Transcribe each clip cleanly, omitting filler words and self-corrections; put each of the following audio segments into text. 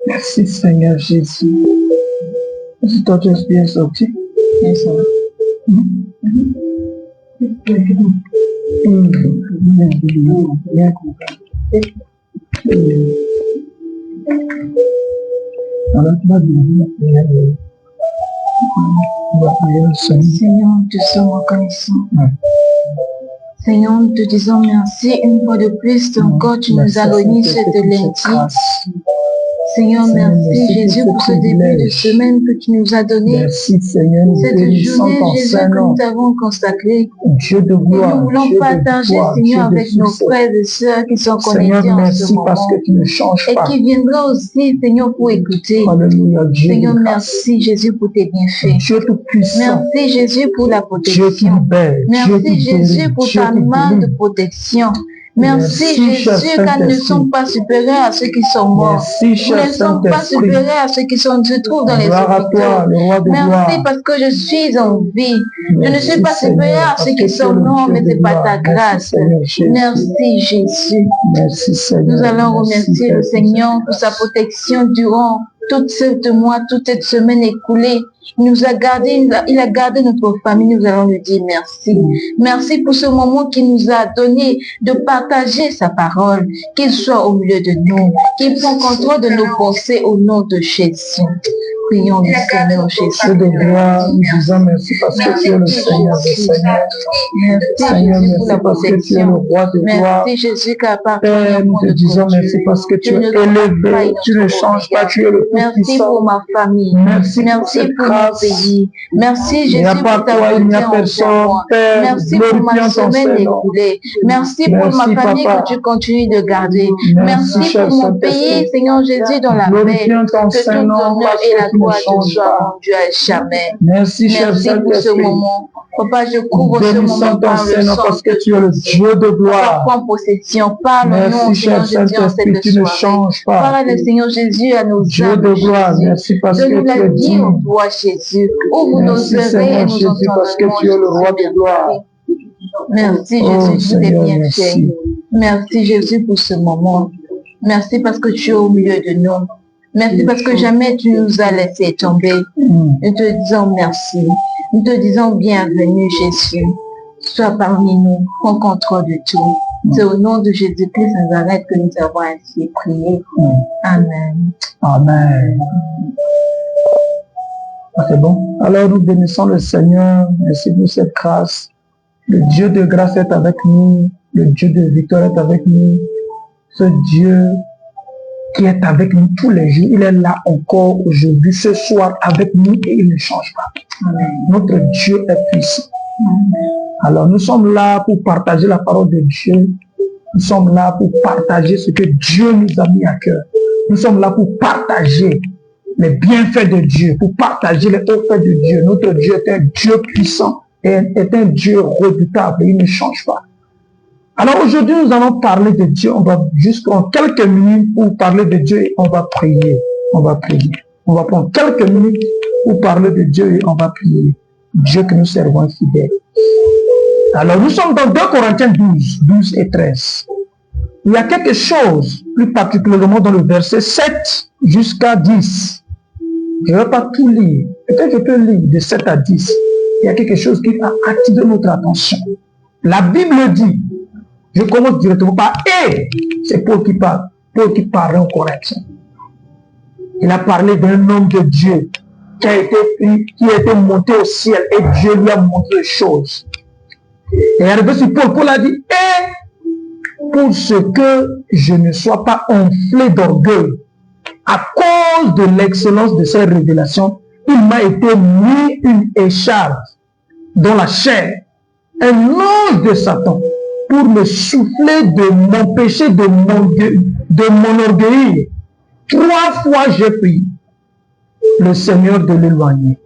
Merci Seigneur Jésus. Est-ce que toi tu es bien sorti? Oui, ça va. Bien compris. Alors tu vas bien prier. On va prier le Seigneur. Seigneur, nous te sommes reconnaissants. Seigneur, nous te disons merci une fois de plus. Encore, tu nous as donné cette lundi. Seigneur, merci Jésus pour ce début de semaine que tu nous as donné. Merci Seigneur, nous cette journée, Jésus, que nous avons consacrée. Dieu de gloire, nous voulons partager, Seigneur, avec nos frères et sœurs qui sont connectés en ce moment. Parce que tu ne changes pas. Et qui viendront aussi, Seigneur, pour écouter. Alléluia, Dieu. Seigneur, merci Jésus pour tes bienfaits. Dieu tout-puissant. Merci Jésus pour la protection. Dieu qui libère. Merci Jésus pour ta main de protection. Merci Jésus, car nous ne sommes pas supérieurs à ceux qui sont morts. Nous ne sommes pas supérieurs à ceux qui se trouvent dans les hôpitaux. Merci parce que je suis en vie. Je ne suis pas supérieur à ceux qui sont morts, mais c'est par ta grâce. Merci Jésus. Merci Seigneur. Nous allons remercier le Seigneur pour sa protection durant toute cette mois, toute cette semaine écoulée. Il nous a gardé, il a gardé notre famille, nous allons lui dire merci. Merci pour ce moment qu'il nous a donné de partager sa parole, qu'il soit au milieu de nous, qu'il prenne contrôle de nos pensées au nom de Jésus. Prions le Seigneur Jésus de gloire, nous disons merci parce que tu es le Seigneur des Seigneurs. Merci Jésus pour la protection. Merci Jésus car par Père, nous te disons merci parce que tu es élevé, tu ne changes pas, tu es le Merci pour ma famille. Merci pour mon pays. Merci Jésus pour ta bonté en moi. Merci pour ma semaine écoulée. Merci pour ma famille que tu continues de garder. Merci pour mon pays, Seigneur Jésus, dans la paix. Que tout honneur et la gloire te soient rendus à jamais. Merci pour ce moment. Papa, je couvre ce moment par le sang parce que tu es le Dieu de gloire. Prends possession, parle au nom Seigneur Jésus en cette soirée. Parle le Seigneur Jésus à nos Dieu de gloire. Merci parce que tu es digne. Toi Jésus, ouvre nos oreilles et nous entendons parce que tu es le roi de gloire. Merci Jésus pour tes bienfaits. Merci Jésus pour ce moment. Merci parce que tu es au milieu de nous. Merci parce que jamais tu nous as laissé tomber. Nous te disons merci. Nous te disons bienvenue Jésus. Sois parmi nous, prends contrôle de tout. C'est au nom de Jésus-Christ Nazareth que nous avons ainsi prié. Amen. Amen. C'est bon. Alors nous bénissons le Seigneur. Merci pour cette grâce. Le Dieu de grâce est avec nous. Le Dieu de victoire est avec nous. Ce Dieu qui est avec nous tous les jours, il est là encore aujourd'hui, ce soir avec nous et il ne change pas. Amen. Notre Dieu est puissant. Amen. Alors nous sommes là pour partager la parole de Dieu. Nous sommes là pour partager ce que Dieu nous a mis à cœur. Nous sommes là pour partager les bienfaits de Dieu, pour partager les hauts faits de Dieu. Notre Dieu est un Dieu puissant et est un Dieu redoutable. Il ne change pas. Alors aujourd'hui, nous allons parler de Dieu. On va juste prendre quelques minutes pour parler de Dieu et on va prier. On va prier. On va prendre quelques minutes pour parler de Dieu et on va prier. Dieu que nous servons fidèle. Alors nous sommes dans 2 Corinthiens 12, 12 et 13. Il y a quelque chose, plus particulièrement dans le verset 7 jusqu'à 10. Je ne vais pas tout lire. Peut-être que je peux lire de 7 à 10. Il y a quelque chose qui a attiré notre attention. La Bible dit, je commence directement par « Et ». C'est Paul qui parle. Paul qui parle en Corinthiens. Il a parlé d'un homme de Dieu qui a été pris, qui a été monté au ciel et Dieu lui a montré les choses. Et arrivé sur Paul, Paul a dit « Et pour ce que je ne sois pas enflé d'orgueil, à cause de l'excellence de ces révélations, il m'a été mis une écharpe dans la chair, un ange de Satan, pour me souffler de m'empêcher de m'enorgueillir. 3 fois j'ai prié le Seigneur de l'éloigner.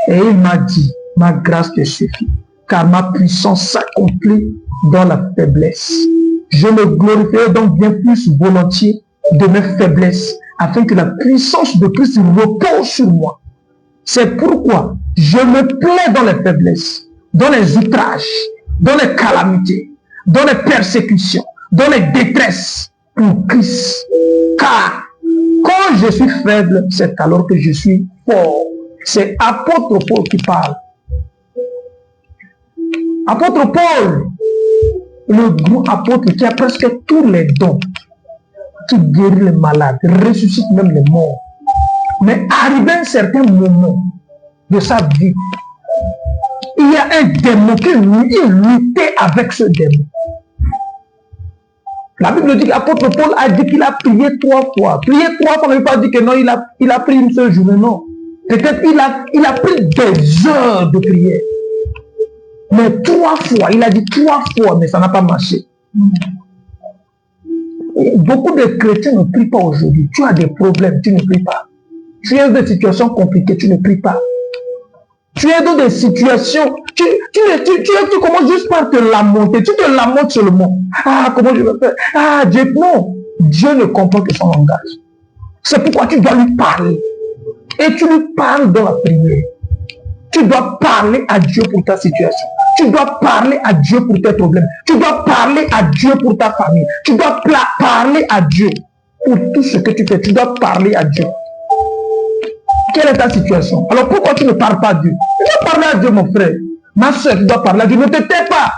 Et il m'a dit, ma grâce te suffit, car ma puissance s'accomplit dans la faiblesse. Je me glorifierai donc bien plus volontiers de mes faiblesses, afin que la puissance de Christ repose sur moi. C'est pourquoi je me plais dans les faiblesses, dans les outrages, dans les calamités, dans les persécutions, dans les détresses pour Christ. Car quand je suis faible, c'est alors que je suis fort. C'est apôtre Paul qui parle. Apôtre Paul, le grand apôtre qui a presque tous les dons, qui guérit les malades, ressuscite même les morts. Mais arrivé à un certain moment de sa vie, il y a un démon qui luttait avec ce démon. La Bible dit que l'apôtre Paul a dit qu'il a prié 3 fois. Prié 3 fois, on ne veut pas dire que non, il a pris une seule journée, non. Peut-être il a pris des heures de prière. Mais 3 fois, il a dit 3 fois, mais ça n'a pas marché. Beaucoup de chrétiens ne prient pas aujourd'hui. Tu as des problèmes, tu ne pries pas. Tu es dans des situations compliquées, tu ne pries pas. Tu es dans des situations, tu commences juste par te lamenter. Tu te lamentes seulement. Ah, comment je vais faire? Ah, Dieu, non. Dieu ne comprend que son langage. C'est pourquoi tu dois lui parler. Et tu lui parles dans la prière. Tu dois parler à Dieu pour ta situation. Tu dois parler à Dieu pour tes problèmes. Tu dois parler à Dieu pour ta famille. Tu dois parler à Dieu pour tout ce que tu fais. Tu dois parler à Dieu. Quelle est ta situation? Alors pourquoi tu ne parles pas à Dieu? Tu dois parler à Dieu, mon frère. Ma soeur, tu dois parler à Dieu. Ne te tais pas.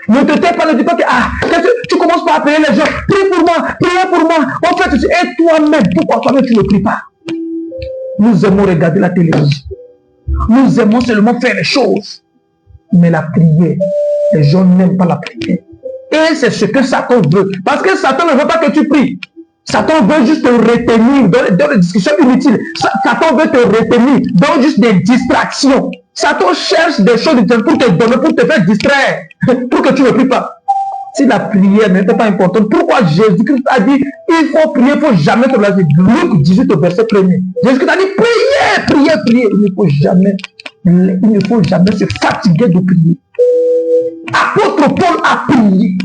Ne te tais pas. Ne dis pas que tu commences par appeler les gens. Prie pour moi. Priez pour moi. En fait, et toi-même, pourquoi toi-même tu ne pries pas? Nous aimons regarder la télévision. Nous aimons seulement faire les choses. Mais la prière, les gens n'aiment pas la prière. Et c'est ce que Satan veut. Parce que Satan ne veut pas que tu pries. Satan veut juste te retenir dans des discussions inutiles. Satan veut te retenir dans juste des distractions. Satan cherche des choses pour te donner, pour te faire distraire, pour que tu ne pries pas. Si la prière n'était pas importante, pourquoi Jésus-Christ a dit il faut prier, il ne faut jamais te laisser. Luc 18 au verset 1er. Jésus-Christ a dit priez. Il ne faut jamais se fatiguer de prier. Apôtre Paul a prié.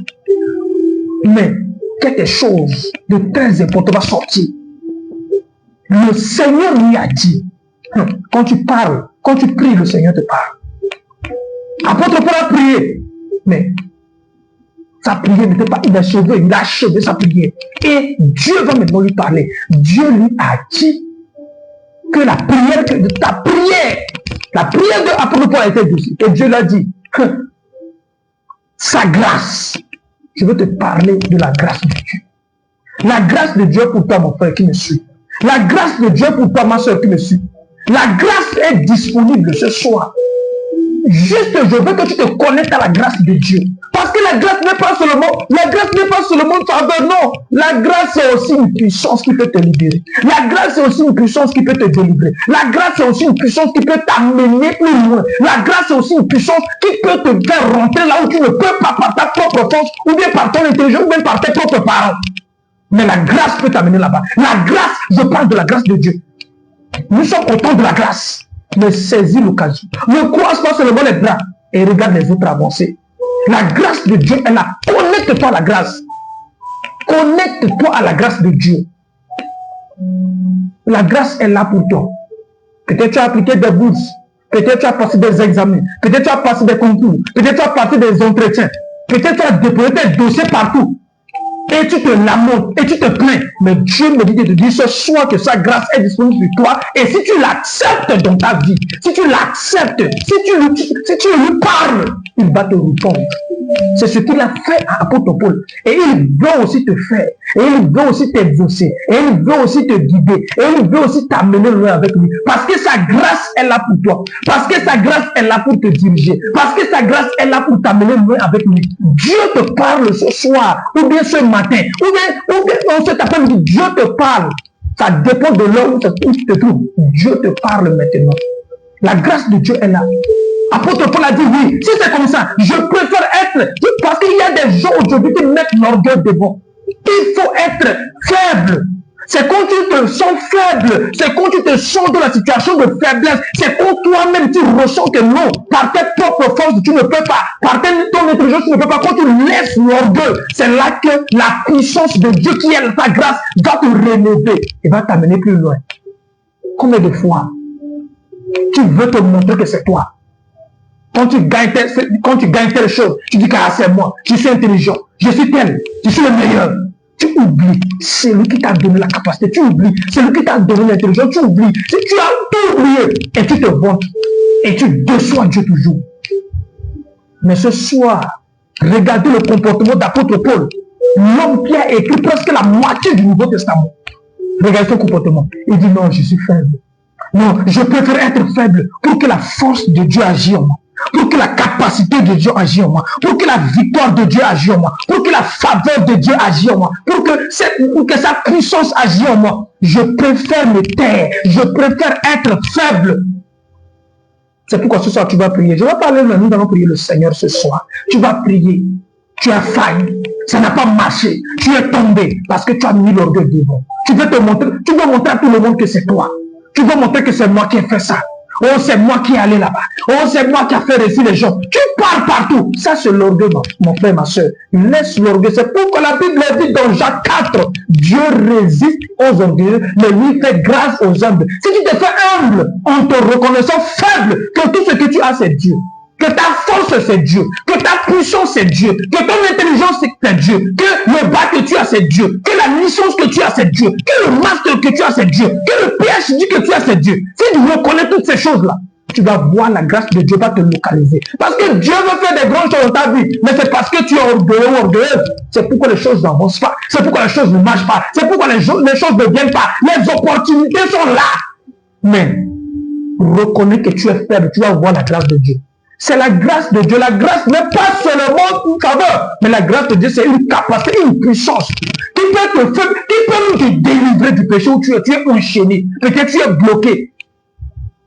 Mais quelque chose de très important va sortir. Le Seigneur lui a dit, quand tu parles, quand tu pries, le Seigneur te parle. Apôtre Paul a prié, mais sa prière n'était pas inachevée, il a achevé sa prière. Et Dieu va maintenant lui parler. Dieu lui a dit que la prière, la prière de l'apôtre Paul a été douce. Et Dieu l'a dit, sa grâce. Je veux te parler de la grâce de Dieu. La grâce de Dieu pour toi, mon frère qui me suit. La grâce de Dieu pour toi, ma soeur qui me suit. La grâce est disponible ce soir. Juste, je veux que tu te connectes à la grâce de Dieu. Parce que la grâce n'est pas seulement une faveur, non. La grâce est aussi une puissance qui peut te libérer. La grâce est aussi une puissance qui peut te délivrer. La grâce est aussi une puissance qui peut t'amener plus loin. La grâce est aussi une puissance qui peut te faire rentrer là où tu ne peux pas par ta propre force, ou bien par ton intelligence, ou bien par tes propres parents. Mais la grâce peut t'amener là-bas. La grâce, je parle de la grâce de Dieu. Nous sommes au temps de la grâce. Mais saisis l'occasion. Ne croise pas seulement les bras et regarde les autres avancer. La grâce de Dieu est là. Connecte-toi à la grâce. Connecte-toi à la grâce de Dieu. La grâce est là pour toi. Peut-être tu as appliqué des bourses. Peut-être tu as passé des examens. Peut-être tu as passé des concours. Peut-être tu as passé des entretiens. Peut-être tu as déposé tes dossiers partout. Et tu te lamentes, et tu te plains. Mais Dieu me dit de te dire ce soir que sa grâce est disponible sur toi. Et si tu l'acceptes dans ta vie, si tu l'acceptes, si tu lui parles, il va te répondre. C'est ce qu'il a fait à l'apôtre Paul. Et il veut aussi te faire. Et il veut aussi t'exaucer. Et il veut aussi te guider. Et il veut aussi t'amener loin avec lui. Parce que sa grâce est là pour toi. Parce que sa grâce est là pour te diriger. Parce que sa grâce est là pour t'amener loin avec lui. Dieu te parle ce soir. Ou bien ce matin. Ou bien dans cet après-midi. Dieu te parle. Ça dépend de l'heure où tu te trouves. Dieu te parle maintenant. La grâce de Dieu est là. Apôtre Paul a dit oui, si c'est comme ça, je préfère être, parce qu'il y a des gens aujourd'hui qui mettent l'orgueil devant. Il faut être faible. C'est quand tu te sens faible, c'est quand tu te sens dans la situation de faiblesse, c'est quand toi-même tu ressens que non, par tes propres forces tu ne peux pas, par ton intelligence tu ne peux pas, quand tu laisses l'orgueil, c'est là que la puissance de Dieu qui est ta grâce va te relever et va t'amener plus loin. Combien de fois Tu veux te montrer que c'est toi. Quand tu gagnes telle chose, tu dis que c'est moi, je suis intelligent, je suis tel, je suis le meilleur. Tu oublies, c'est lui qui t'a donné la capacité, tu oublies, c'est lui qui t'a donné l'intelligence, tu oublies, tu as tout oublié et tu te vantes et tu déçois Dieu toujours. Mais ce soir, regardez le comportement d'apôtre Paul, l'homme qui a écrit presque la moitié du Nouveau Testament. Regardez son comportement. Il dit non, je suis faible. Non, je préfère être faible pour que la force de Dieu agisse en moi. Pour que la capacité de Dieu agisse en moi, pour que la victoire de Dieu agisse en moi, pour que la faveur de Dieu agisse en moi, pour que sa puissance agisse en moi. Je préfère me taire, je préfère être faible. C'est pourquoi ce soir tu vas prier. Je vais parler, mais nous allons prier le Seigneur ce soir. Tu vas prier, tu as failli, ça n'a pas marché, tu es tombé parce que tu as mis l'orgueil devant. Tu veux te montrer, tu veux montrer à tout le monde que c'est toi. Tu veux montrer que c'est moi qui ai fait ça. Oh, c'est moi qui est allé là-bas. Oh, c'est moi qui a fait réussir les gens. Tu parles partout. Ça, c'est l'orgueil, mon frère, ma soeur. Laisse l'orgueil. C'est pourquoi la Bible dit dans Jacques 4, Dieu résiste aux orgueilleux, mais lui fait grâce aux humbles. Si tu te fais humble en te reconnaissant faible, que tout ce que tu as, c'est Dieu. Que ta force, c'est Dieu. Que ta puissance, c'est Dieu. Que ton intelligence, c'est Dieu. Que le bac que tu as, c'est Dieu. Que la licence que tu as, c'est Dieu. Que le master que tu as, c'est Dieu. Que le PhD que tu as, c'est Dieu. Si tu reconnais toutes ces choses-là, tu vas voir la grâce de Dieu va te localiser. Parce que Dieu veut faire des grandes choses dans ta vie. Mais c'est parce que tu es orgueilleux ou orgueilleuse. C'est pourquoi les choses n'avancent pas. C'est pourquoi les choses ne marchent pas. C'est pourquoi les choses ne viennent pas. Les opportunités sont là. Mais reconnais que tu es faible. Tu vas voir la grâce de Dieu. C'est la grâce de Dieu. La grâce n'est pas seulement une faveur, mais la grâce de Dieu, c'est une capacité, une puissance qui peut te délivrer du péché où tu es enchaîné. Peut-être tu es bloqué.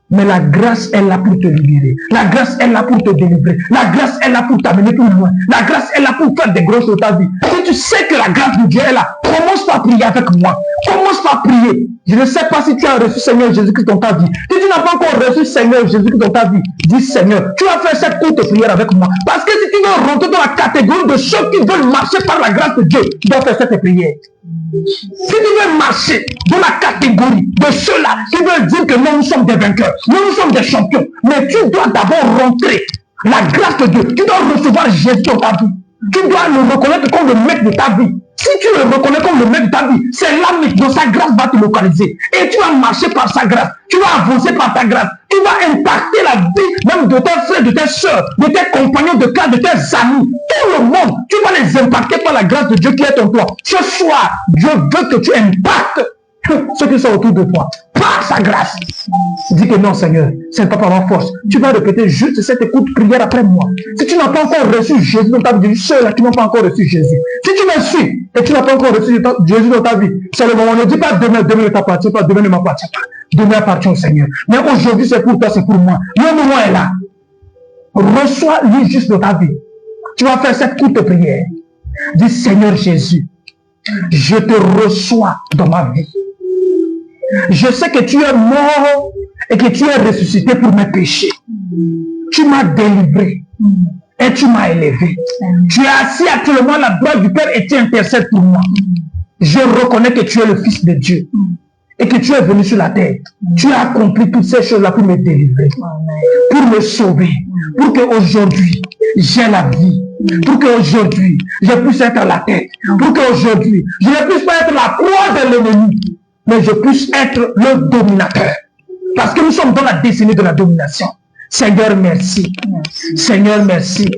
Mais la grâce est là pour te libérer. La grâce est là pour te délivrer. La grâce est là pour t'amener plus loin. La grâce est là pour faire des grosses de ta vie. Si tu sais que la grâce de Dieu est là, commence par prier avec moi. Commence par prier. Je ne sais pas si tu as reçu Seigneur Jésus-Christ dans ta vie. Si tu n'as pas encore reçu Seigneur Jésus-Christ dans ta vie, dis Seigneur, tu vas faire cette courte prière avec moi. Parce que si tu veux rentrer dans la catégorie de ceux qui veulent marcher par la grâce de Dieu, tu dois faire cette prière. Si tu veux marcher dans la catégorie de ceux-là qui veulent dire que nous sommes des vainqueurs, nous sommes des champions, mais tu dois d'abord rentrer la grâce de Dieu. Tu dois recevoir Jésus dans ta vie. Tu dois le reconnaître comme le maître de ta vie. Si tu le reconnais comme le maître de ta vie, c'est là dont sa grâce va te localiser. Et tu vas marcher par sa grâce. Tu vas avancer par ta grâce. Tu vas impacter la vie même de tes frères, de tes soeurs, de tes compagnons de classe, de tes amis. Tout le monde, tu vas les impacter par la grâce de Dieu qui est en toi. Ce soir, Dieu veut que tu impactes ceux qui sont autour de toi par sa grâce. Dis que non, Seigneur, ce n'est pas par ma force. Tu vas répéter juste cette écoute prière après moi. Si tu n'as pas encore reçu Jésus dans ta vie, ceux-là qui n'ont pas encore reçu Jésus. Si tu me suis et tu n'as pas encore reçu Jésus dans ta vie, c'est le moment. Ne dis pas demain, demain ne t'appartient pas, demain ne m'appartient pas. Demain appartient au Seigneur. Mais aujourd'hui, c'est pour toi, c'est pour moi. Le moment est là. Reçois-lui juste dans ta vie. Tu vas faire cette courte prière. Dis Seigneur Jésus, je te reçois dans ma vie. Je sais que tu es mort et que tu es ressuscité pour mes péchés. Tu m'as délivré et tu m'as élevé. Tu es assis actuellement à la droite du Père et tu intercèdes pour moi. Je reconnais que tu es le Fils de Dieu et que tu es venu sur la terre. Tu as accompli toutes ces choses-là pour me délivrer, pour me sauver, pour qu'aujourd'hui j'ai la vie, pour qu'aujourd'hui je puisse être à la tête, pour qu'aujourd'hui je ne puisse pas être la proie de l'ennemi, mais je puisse être le dominateur. Parce que nous sommes dans la décennie de la domination. Seigneur, merci. Seigneur, merci.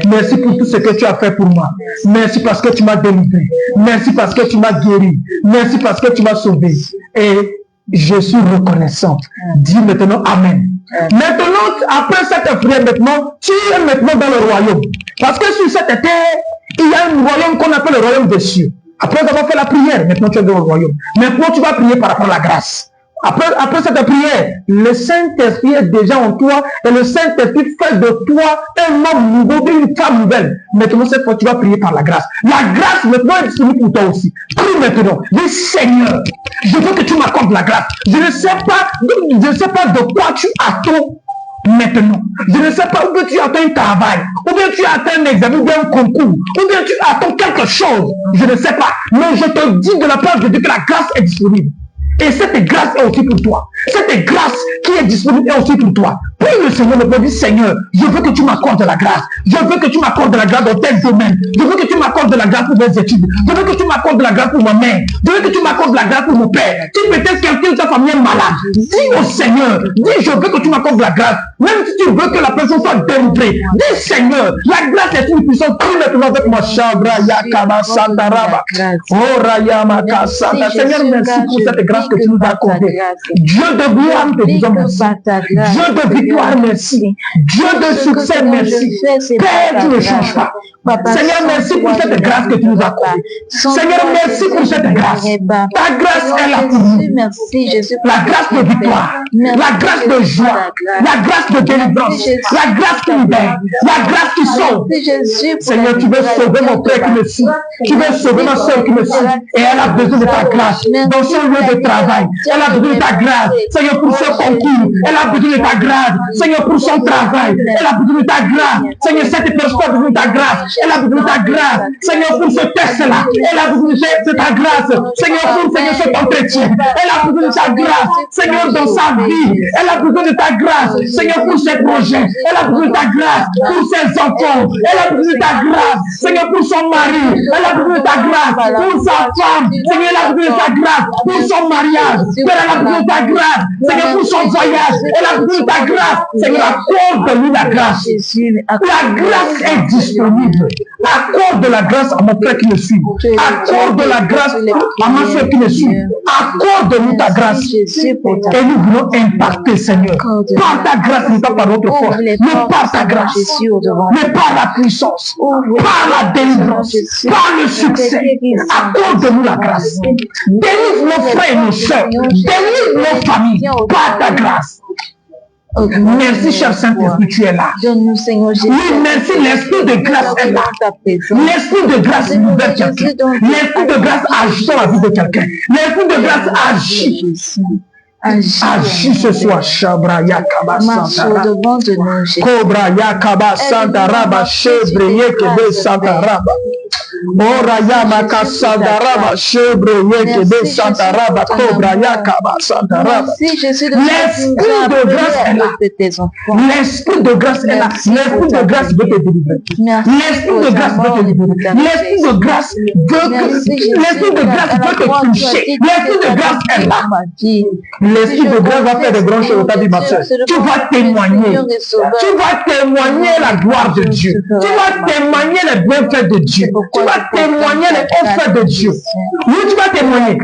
Merci pour tout ce que tu as fait pour moi. Merci parce que tu m'as délivré. Merci parce que tu m'as guéri. Merci parce que tu m'as sauvé. Et je suis reconnaissant. Dis maintenant Amen. Maintenant, après cette prière, maintenant, tu es maintenant dans le royaume. Parce que sur cette terre, il y a un royaume qu'on appelle le royaume des cieux. Après avoir fait la prière, maintenant tu es dans le royaume. Maintenant tu vas prier par rapport à la grâce. Après cette prière, le Saint-Esprit est déjà en toi et le Saint-Esprit fait de toi un homme nouveau, une femme nouvelle. Maintenant, cette fois, tu vas prier par la grâce. La grâce, maintenant, est disponible pour toi aussi. Prie maintenant. Dis Seigneur, je veux que tu m'accordes la grâce. Je ne sais pas de quoi tu attends maintenant. Je ne sais pas où tu attends un travail, ou bien tu attends un examen, ou bien un concours, ou bien tu attends quelque chose. Je ne sais pas. Mais je te dis de la part de Dieu que la grâce est disponible. Et cette grâce est aussi pour toi. Cette grâce qui est disponible est aussi pour toi. Prie le Seigneur, le dit Seigneur, je veux que tu m'accordes la grâce. Je veux que tu m'accordes la grâce dans tel domaine. Je veux que tu m'accordes la grâce pour mes études. Je veux que tu m'accordes la grâce pour ma mère. Je veux que tu m'accordes la grâce pour mon père. Si peut-être quelqu'un de ta famille est malade, dis au Seigneur, dis je veux que tu m'accordes la grâce. Même si tu veux que la personne soit délivrée, dis Seigneur, la grâce est une puissance. Prie maintenant avec moi. Shabra Yakaba Santaraba. Oh Rayama Kasanta. Seigneur, merci pour cette grâce que tu nous as accordée. Dieu de gloire, te disons merci. Dieu de victoire, merci. Dieu de succès, merci. Père, tu ne changes pas. Seigneur, merci pour cette grâce que tu nous accordes. Seigneur, merci pour cette grâce. Ta grâce est là pour nous. La grâce de victoire, la grâce de joie, la grâce de délivrance, la grâce qui libère, la grâce qui sauve. Seigneur, tu veux sauver mon frère qui me suit. Tu veux sauver ma soeur qui me suit. Et elle a besoin de ta grâce dans son lieu de travail. Elle a besoin de ta grâce. Seigneur, pour ce concours, elle a besoin de ta grâce. Seigneur, pour son travail, elle a besoin de ta grâce. Seigneur, cette personne a besoin de ta grâce. Elle a besoin de ta grâce. Seigneur, pour ce test-là, elle a besoin de ta grâce. Seigneur, pour Seigneur, cet entretien, elle a besoin de ta grâce. Seigneur, dans sa vie, elle a besoin de ta grâce. Seigneur, pour ses projets, elle a besoin de ta grâce. Pour ses enfants, elle a besoin de ta grâce. Seigneur, pour son mari, elle a besoin de ta grâce. Pour sa femme, Seigneur, elle a besoin de ta grâce. Pour son mariage, Père, elle a besoin de ta grâce. Seigneur, pour son voyage, elle a besoin de ta grâce. Seigneur, accorde-lui la grâce. La grâce est disponible. Accorde la grâce à mon frère qui me suit. Accorde la grâce à ma soeur qui me suit. Accorde-nous ta grâce. Et nous voulons impacter, Seigneur. Par ta grâce, non pas par notre force, mais par ta grâce. Mais par la puissance, par la délivrance, par le succès. Accorde-nous la grâce. Délivre nos frères et nos soeurs. Délivre nos familles par ta grâce. Merci, cher Saint-Esprit, tu es là. Oui, merci, l'esprit de grâce est là. L'esprit de grâce libère quelqu'un. L'esprit de grâce agit dans la vie de quelqu'un. L'esprit de grâce agit. Agis ce soir, Shabra Yakaba Santa Cobra Yakaba Santa Raba, Chebre Yekebe Santa Raba. Ora Yamaka Santa Raba, Chebre Yekebe Santa Raba, Cobra Yakaba Santa Raba. L'esprit de grâce est là. L'esprit de grâce est là. L'esprit de grâce veut te délivrer. L'esprit de grâce veut te délivrer. L'esprit de grâce veut te toucher. L'esprit de grâce est là. L'esprit de grâce va faire de grandes choses, ta vie, ma soeur. Tu vas témoigner. Tu vas témoigner la gloire de Dieu. Tu vas témoigner les bienfaits de Dieu. Tu vas témoigner les offres de Dieu. Oui, tu vas témoigner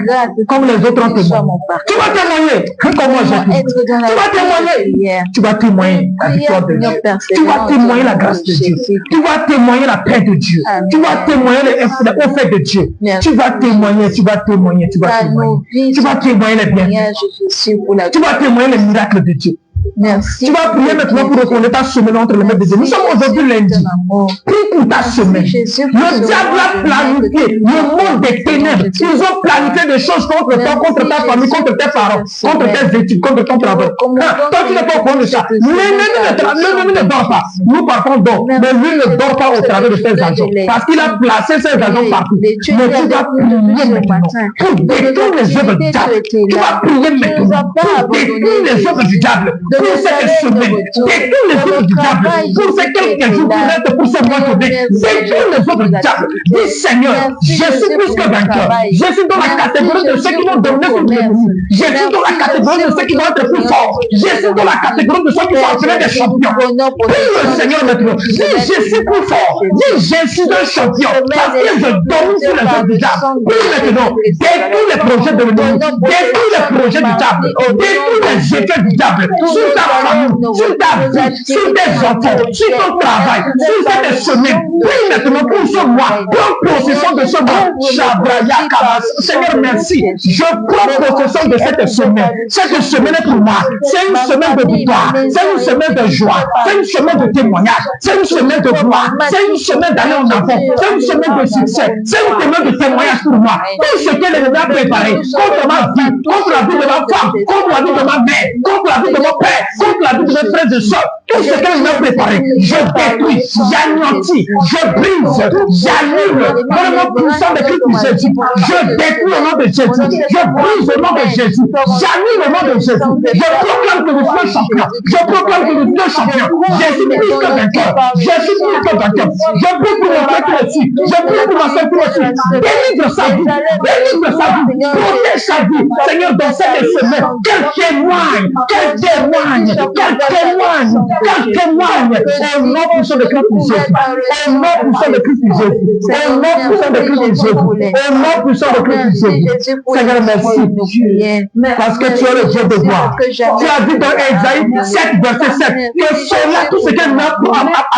comme les autres ont témoigné. Tu vas témoigner comme moi j'ai témoigné. Tu vas témoigner. Tu vas témoigner la victoire de Dieu. Tu vas témoigner la grâce de Dieu. Tu vas témoigner la paix de Dieu. Tu vas témoigner les offres de Dieu. Tu vas témoigner, tu vas témoigner, tu vas témoigner. Tu vas témoigner les bienfaits. Tu vas témoigner les miracles de Dieu. Merci. Tu vas prier maintenant pour reconnaître ta semaine entre les mains de Dieu. Nous sommes aujourd'hui lundi. Prie pour ta semaine. Le diable a planifié le monde des ténèbres. Ils ont planifié des choses contre toi, contre ta famille, contre tes parents, contre tes études, contre ton travail. Toi, tu n'es pas au courant de ça. L'ennemi ne dort pas. Nous partons d'or. Mais lui ne dort pas au travers de ses agents. Parce qu'il a placé ses agents partout. Mais tu vas prier maintenant pour détruire les œuvres du diable. Tu vas prier maintenant pour détruire les œuvres du diable. Pour cette semaine, détruire les œuvres du diable. Pour ces quelques jours qui restent pour ce mois donné, détruire les œuvres du diable. Dis Seigneur, je suis plus que vainqueur. Je suis dans la catégorie de ceux qui vont dominer contre l'ennemi. Je suis dans la catégorie de ceux qui vont être plus forts. Je suis dans la catégorie de ceux qui vont appelés des champions. Prie le Seigneur maintenant. Dis je suis plus fort. Dis je suis un champion. Parce que je domine sur les œuvres du diable. Prie maintenant. Détruire les projets de l'ennemi. Détruire les projets du diable. Détruire les effets du diable. Sur ta famille, sur ta vie, sur tes enfants, sur ton travail, sur cette semaine. Prie maintenant pour ce mois. Prends possession de ce mois. Seigneur, merci. Je prends possession de cette semaine. Cette semaine est pour moi. C'est une semaine de victoire. C'est une semaine de joie. C'est une semaine de témoignage. C'est une semaine de gloire. C'est une semaine d'aller en avant. C'est une semaine de succès. C'est une semaine de témoignage pour moi. Tout ce que l'ennemi a préparé contre ma vie, contre la vie de ma femme, contre la vie de ma mère, contre la vie de mon père, contre la vie de mes frères et sœurs, Tout ce qu'elle m'a préparé, je détruis, j'anéantis, je brise, j'annule. Dans le nom puissant de Christ Jésus, je détruis au nom de Jésus, je brise au nom de Jésus, j'annule au nom de Jésus. Je proclame que nous sommes champions. Je proclame que nous sommes champions. Je suis plus que vainqueur. Je suis plus que vainqueur. Je prie pour mon frère qui est ici. Je prie pour ma soeur qui est ici. Délivre sa vie. Délivre sa vie. Protège sa vie. Seigneur, dans cette semaine, qu'elle témoigne. Qu'elle témoigne. Qu'elle témoigne. Qu'elle témoigne. Au nom puissant de Christ Jésus. Au nom puissant de Christ Jésus. Au nom puissant de Christ Jésus. Au nom puissant de Christ Jésus. Seigneur, merci. Parce que tu es le Dieu de gloire. Tu as dit dans Isaïe 7, verset 7, que cela, tout ce qu'elle a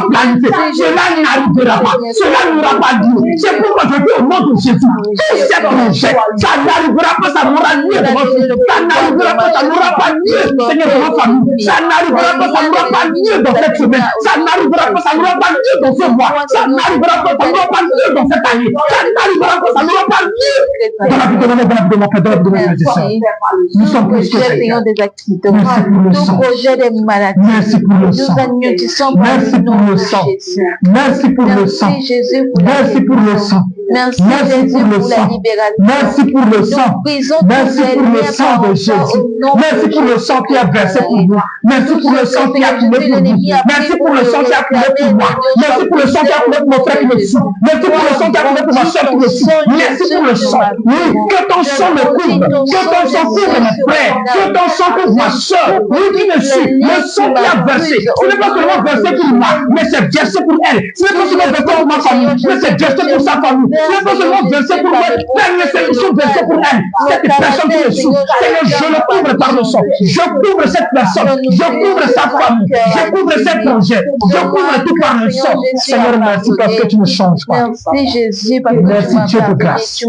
planifié, cela n'arrivera pas. Cela n'aura pas lieu. C'est pourquoi je dis au nom de Jésus, tout ce projet, ça n'arrivera pas, ça n'aura lieu devant vous. Ça n'arrivera pas, ça n'aura pas lieu, Seigneur, dans ma famille. Ça n'arrivera pas, ça n'aura pas lieu dans cette semaine. Ça n'arrivera pas, ça n'aura pas lieu dans ce mois. Ça n'arrivera pas, ça n'aura pas lieu dans cette année. Ça n'arrivera pas, ça n'aura pas lieu dans la vie de mon Père, dans la vie de mes frères et sœurs. Nous sommes plus que Seigneur. Merci pour le sang. Merci pour le sang. Merci pour le sang. Merci pour le sang. Merci pour le sang. Merci pour le sang. Merci pour le sang. Merci pour le sang de Jésus. Merci pour le sang qui a versé pour nous. Merci pour le sang qui a coulé pour nous. Merci pour le sang qui a coulé pour moi. Merci pour le sang qui a coulé pour mon frère qui me suit. Merci pour le sang qui a coulé pour ma soeur qui me suit. Merci pour le sang. Oui, que ton sang me couvre. Que ton sang couvre mes frères. Que ton sang couvre ma soeur. Oui, qui me suit. Le sang qui a versé. Ce n'est pas seulement versé pour moi, mais c'est versé pour elle. Ce n'est pas seulement versé pour ma famille, mais c'est versé pour sa famille. Ce n'est pas seulement versé pour moi, mais c'est versé pour elle. Cette personne qui me suit. Seigneur, je le couvre par le sang. Je couvre cette personne. Je couvre sa famille. Je couvre cet projet. Je couvre tout par le sang. Seigneur, merci parce que tu ne changes pas. Merci Jésus parce que merci Dieu de grâce.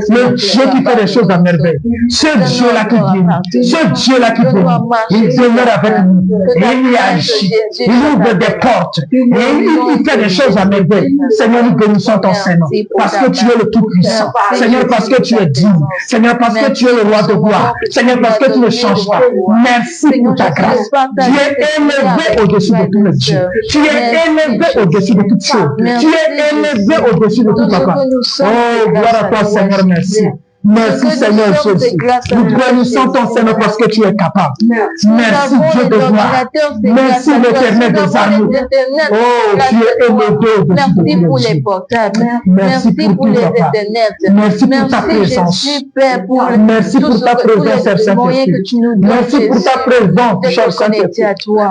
Le Dieu qui fait des choses à merveille. Ce Dieu-là qui guérit. Ce Dieu-là qui guérit. Il demeure avec nous. Et il agit. Il ouvre des portes. Et il fait des choses à merveille. Seigneur, nous bénissons ton Seigneur. Parce que tu es le Tout-Puissant. Seigneur, parce que tu es digne. Seigneur, parce que tu es le roi de gloire. Seigneur, parce que tu ne changes pas. Merci pour ta grâce. Tu es élevé au-dessus de tout le Dieu. Tu es élevé au-dessus de toute chose. Tu es élevé au-dessus de tout papa. Oh, gloire à toi, Seigneur, merci. Merci Seigneur Jésus. Nous bénissons ton Seigneur parce que tu es capable. Merci Dieu de gloire. Merci l'Éternel des armées. Oh, tu es élevé. Merci pour les portables. Merci pour les internets. Merci pour ta présence. Merci pour ta présence, cher Saint-Esprit. Merci pour ta présence, cher Saint-Esprit.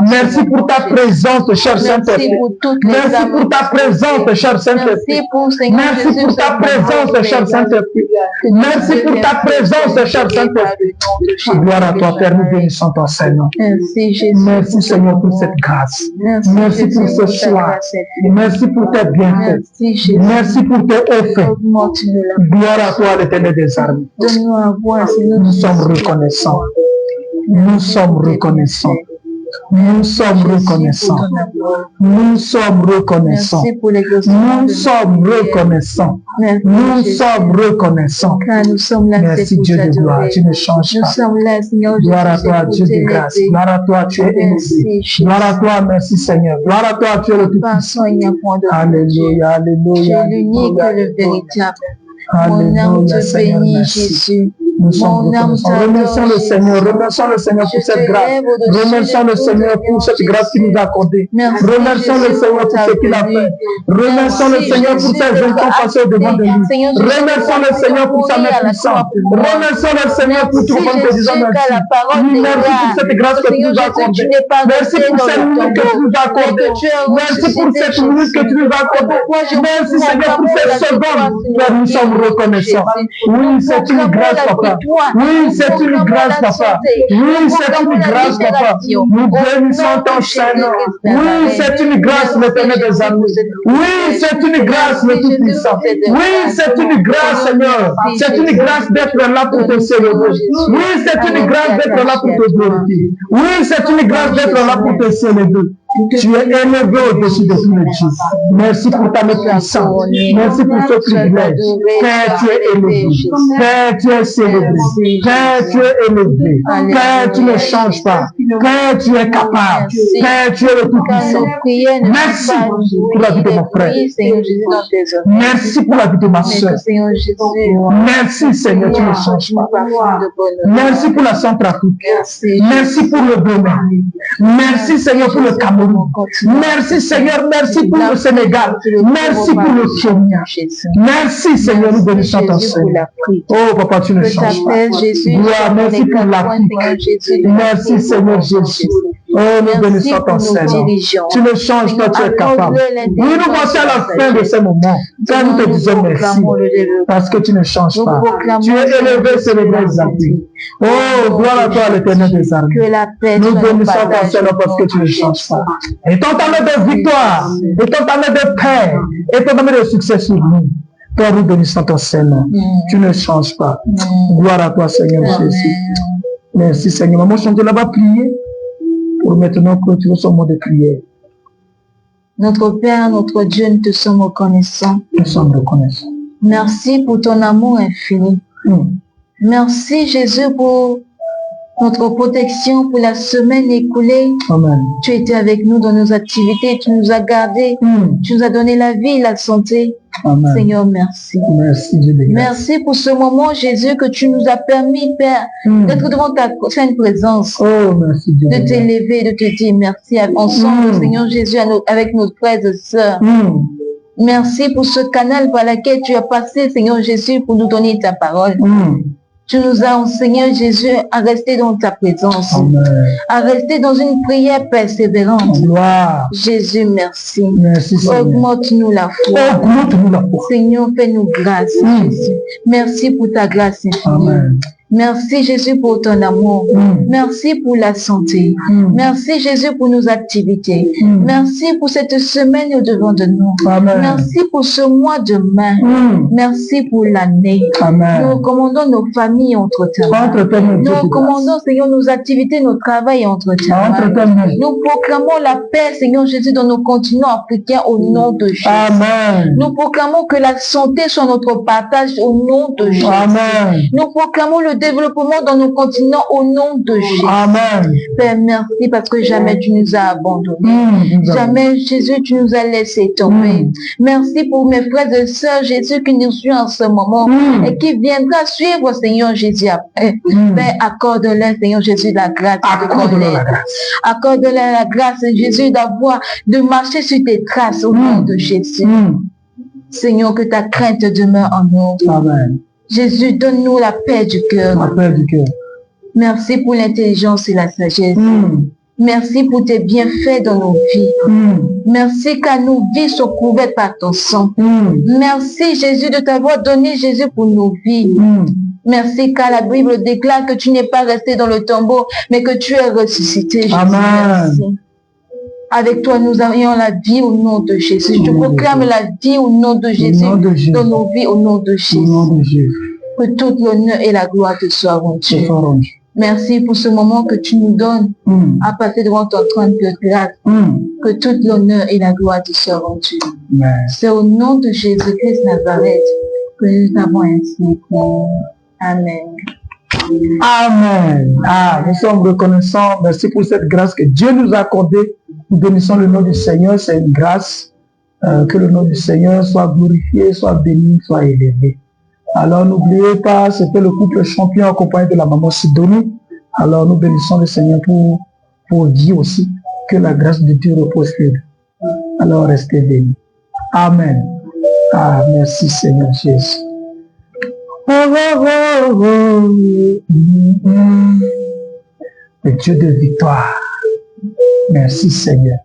Merci pour ta présence, cher Saint-Esprit. Merci pour ta présence, cher Saint-Esprit. Merci pour ta présence, cher Saint-Esprit. Merci pour ta présence, cher Saint-Esprit. Gloire à toi, Père, nous bénissons ton Seigneur. Merci, Jésus. Merci, Seigneur, pour cette grâce. Merci pour ce choix. Merci pour tes bienfaits. Merci pour tes hauts faits. Gloire à toi, l'Éternel des armées. Nous sommes reconnaissants. Nous sommes reconnaissants. Nous sommes reconnaissants. Nous sommes reconnaissants. Nous sommes reconnaissants. Nous sommes reconnaissants. Merci Dieu de gloire. Tu ne changes pas. Gloire à toi, Dieu de grâce. Gloire à toi, tu es élevé. Gloire à toi, merci Seigneur. Gloire à toi, tu es le Tout-Puissant. Alléluia, alléluia. L'unique et le véritable. Mon âme te bénit, Jésus. Nous sommes reconnaissants. Remercions le Seigneur. Remercions le Seigneur pour cette grâce. Remercions le Seigneur pour cette grâce qu'il nous a accordée. Remercions le Seigneur pour ce qu'il a fait. Remercions le Seigneur pour ses enfants passés au devant de lui. Remercions le Seigneur pour sa main puissante. Remercions le Seigneur pour tout le monde te disant merci. Merci pour cette grâce que tu nous as accordée. Merci pour cette minute que tu nous as accordée. Merci pour cette minute que tu nous as accordée. Merci Seigneur pour cette seconde. Nous sommes reconnaissants. Oui, c'est une grâce, Papa. Oui, c'est une grâce, Papa. Oui, c'est une grâce, Papa. Nous bénissons ton Seigneur. Oui, c'est une grâce, l'Éternel des armées. Oui, c'est une grâce, le Tout-Puissant. Oui, c'est une grâce, Seigneur. C'est une grâce d'être là pour te célébrer. Oui, c'est une grâce d'être là pour te glorifier. Oui, c'est une grâce d'être là pour te célébrer. Tu es élevé au-dessus de tous les dieux. Merci pour ta puissance. Merci pour ce privilège. Père, tu es élevé. Père, tu es célébré. Père, tu es élevé. Père, tu ne changes pas. Père, tu es capable. Père, tu es le Tout-Puissant. Merci pour la vie de mon frère. Merci pour la vie de ma soeur. Merci, Seigneur, tu ne changes pas. Merci pour la Centrafrique. Merci pour le bonheur. Merci, Seigneur, pour le Cameroun. Merci, Seigneur. Merci pour le Sénégal. Merci pour le Kenya. Merci, Seigneur, nous bénissons ton Seigneur. Oh, Papa, tu ne changes pas. Gloire, merci pour l'Afrique. Merci, Seigneur Jésus. Oh, nous bénissons ton Seigneur. Tu ne changes pas, tu es capable. Oui, nous voici à la fin de ce moment. Quand nous te disons merci, parce que tu ne changes pas. Tu es élevé, célébré, exalté. Oh, gloire à toi, l'Éternel des armées. Nous bénissons ton Seigneur parce que tu ne changes pas. Et ton temps de victoire, et ton temps de paix, et ton temps de succès sur nous. Père, nous bénissons ton Seigneur. Tu ne changes pas. Gloire à toi, Seigneur Jésus. Merci, Seigneur. Maman, chantez là-bas, prier. Pour maintenant clôturer son mot de prière. Notre Père, notre Dieu, nous te sommes reconnaissants. Nous sommes reconnaissants. Merci pour ton amour infini. Merci, Jésus, pour notre protection pour la semaine écoulée. Amen. Tu étais avec nous dans nos activités, tu nous as gardés, tu nous as donné la vie et la santé. Amen. Seigneur, merci. Merci, Dieu. Merci pour ce moment, Jésus, que tu nous as permis, Père, d'être devant ta sainte présence. Oh, merci, Dieu. De t'élever, de te dire merci ensemble, Seigneur Jésus, avec nos frères et sœurs. Merci pour ce canal par lequel tu as passé, Seigneur Jésus, pour nous donner ta parole. Tu nous as enseigné, Jésus, à rester dans ta présence. Amen. À rester dans une prière persévérante. Gloire. Jésus, merci. Merci, Seigneur. Augmente-nous la foi. Augmente-nous la foi. Seigneur, fais-nous grâce, Jésus. Merci pour ta grâce infinie. Amen. Merci Jésus pour ton amour. Merci pour la santé. Merci Jésus pour nos activités. Merci pour cette semaine au-devant de nous. Amen. Merci pour ce mois de mai. Merci pour l'année. Nous recommandons nos familles entre ta main. Nous recommandons, Seigneur, nos activités, nos travail entre ta main. Nous proclamons la paix, Seigneur Jésus, dans nos continents africains au nom de Jésus. Amen. Nous proclamons que la santé soit notre partage au nom de Jésus. Amen. Nous proclamons le développement dans nos continents au nom de Jésus. Amen. Père, merci parce que jamais tu nous as abandonnés. Jamais, Jésus, tu nous as laissé tomber. Merci pour mes frères et sœurs, Jésus, qui nous suivent en ce moment et qui viendra suivre, Seigneur Jésus, après. Père, accorde-leur, Seigneur Jésus, la grâce de connaître. Accorde-leur la grâce, Jésus, de marcher sur tes traces au nom de Jésus. Seigneur, que ta crainte demeure en nous. Amen. Jésus, donne-nous la paix du cœur. La paix du cœur. Merci pour l'intelligence et la sagesse. Merci pour tes bienfaits dans nos vies. Merci car nos vies sont couvertes par ton sang. Merci Jésus de t'avoir donné Jésus pour nos vies. Merci car la Bible déclare que tu n'es pas resté dans le tombeau, mais que tu es ressuscité. Jésus, Amen. merci. Avec toi, nous ayons la vie au nom de Jésus. Je proclame la vie au nom de Jésus, dans nos vies au nom de Jésus. Que toute l'honneur et la gloire te soient rendues. Merci pour ce moment que tu nous donnes à passer devant ton trône de grâce. Que toute l'honneur et la gloire te soient rendues. C'est au nom de Jésus-Christ Nazareth que nous avons ainsi prié. Amen. Amen. Nous sommes reconnaissants. Merci pour cette grâce que Dieu nous a accordée. Nous bénissons le nom du Seigneur. C'est une grâce. Que le nom du Seigneur soit glorifié, soit béni, soit élevé. Alors n'oubliez pas, c'était le couple champion accompagné de la maman Sidonie. Alors nous bénissons le Seigneur pour dire aussi que la grâce de Dieu repose sur eux. Alors restez bénis. Amen. Merci Seigneur Jésus. Le Dieu de victoire. Merci Seigneur.